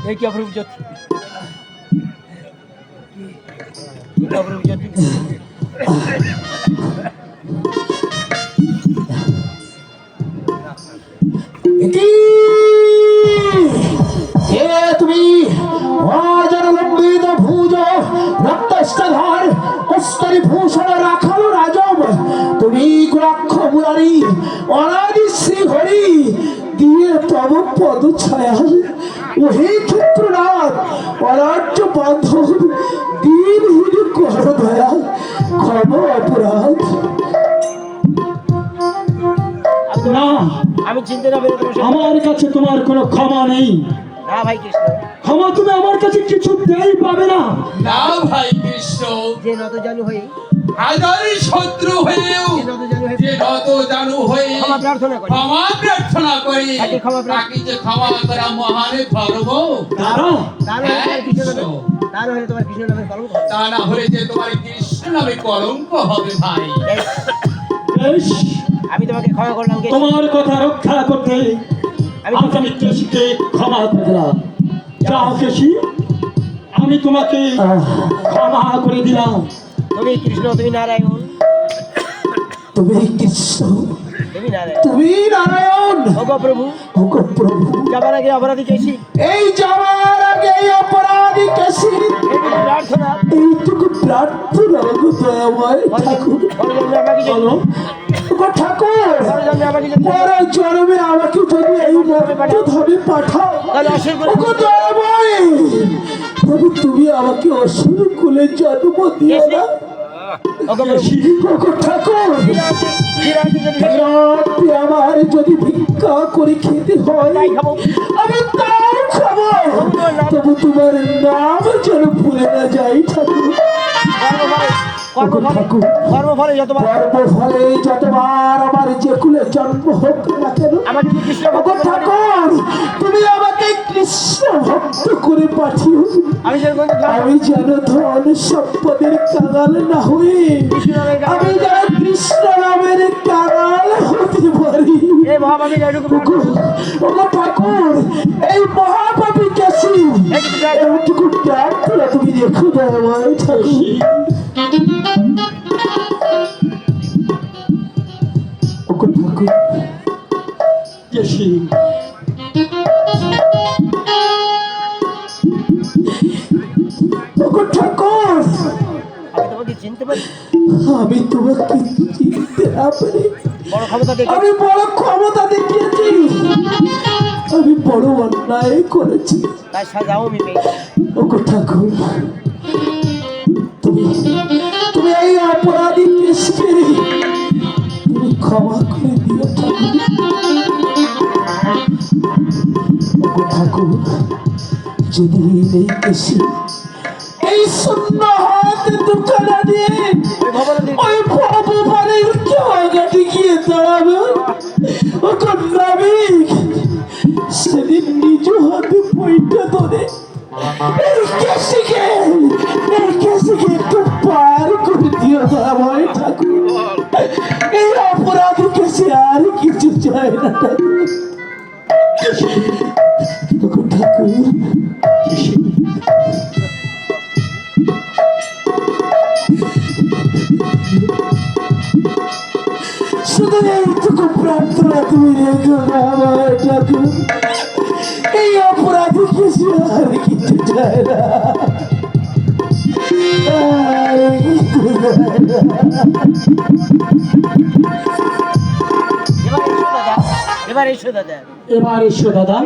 এই কি অপরূপ জ্যোতি, কি অপরূপ জ্যোতি। তুমি অজনলম্বিত ভুজ রক্তস্থধর অস্তরি ভূষণ রাখালো রাজব, তুমি গুরাক্ষ মুরারি অনাদি শ্রী হরি দিয়ে তব পদ ছায়া। ওহে ক্ষেত্রনাথ অরাজ্য বান্ধব দিনহীন কর দয়া, ক্ষম অপরাধ। না, আমি চিনতে না পেরে আমার কাছে তোমার কোনো ক্ষমা নেই। না ভাই কৃষ্ণ, ক্ষমা তুমি আমার কাছে কিছুতেই পাবে না। না ভাই কৃষ্ণ, যে নত জানু হয়ে হাজারি শত্রু হয়েও যে নত জানু হয়ে ক্ষমা প্রার্থনা করি, ক্ষমা করি তাকে ক্ষমা তাকে যে ক্ষমা করা মহান ধর্ম। তা না হলে তোমার কৃষ্ণ নামের কলঙ্ক, তা না হলে যে তোমার কৃষ্ণ নামে কলঙ্ক হবে ভাই। বেশ, আমি তোমাকে ক্ষমা করলাম। তোমার কথা রক্ষা করতে আমি কেশিকে ক্ষমা করে দিলাম। যাও কেশি, আমি তোমাকে ক্ষমা করে দিলাম। তুমি কৃষ্ণ, তুমি নারায়ণ, তুমি কৃষ্ণ, তুমি নারায়ণ, তুমি নারায়ণ। ওগো প্রভু, ওগো প্রভু, যাবার আগে অপরাধী কেছি, এই যাওয়ার আগে এই অপরাধী কেশি প্রার্থনা, এইটুকু প্রার্থনা গো দয়াময় ঠাকুর। বলো ওগো ঠাকুর, পর জন্মে আমাকে যদি এই মর্তধামে পাঠাও, ওগো দয়াময় প্রভু, তুমি আমাকে অসুর কুলে জন্ম দিও না। ওগো ঠাকুর, রাতে আমার যদি ভিক্ষা করে খেতে হয় আমি তাও খাবো, তবু তোমার নাম যেন ভুলে না যাই ঠাকুর। কর্মফলে যতবার আমার যে কুলে জন্ম হোক না কেন, ওগো ঠাকুর তুমি আমাকে কৃষ্ণ ভক্ত করে পাঠিও। আমি যেন ধন সম্পদের কাঙাল না হয়ে আমি যেন কৃষ্ণ নামের কাঙাল হতে পারি। ওগো ঠাকুর, এই মহাপাপী কেশি এইটুকু প্রার্থনা তুমি রেখো দয়াময় ঠাকুর। ওগো ঠাকুর কেশি, ওগো ঠাকুর, আমি তোমাকে চিনতে না পারি, আমি বড় ক্ষমতা দেখিয়েছি, আমি বড় অন্যায় করেছি। তাই সাজাও আমি পেয়েছি। ওগো ঠাকুর, তুমি তুমি এই অপরাধী কেশকে তুমি ক্ষমা করে দিও ঠাকুর। ওগো ঠাকুর, যদি এই কেশি এই শূন্য হাতে দোকানা দিয়ে ওই ভগবানের জায়গাটি গিয়ে দাঁড়াবে, ওগো নাবিক সেদিন নিজ হাতে বইটা ধরে এই কেশিকে একটু পার করে দিও আমার ঠাকুর। এই অপরাধ কেশি আর কিছু চায় না ঠাকুর। শুধু এইটুকু প্রার্থনা তুমি রেখো না আমার ঠাকুর, এই অপরাধী কিছু আর কিছু চায় না, আর কিছু চায় না। এবার এসো দাদা, এবার এসো দাদা।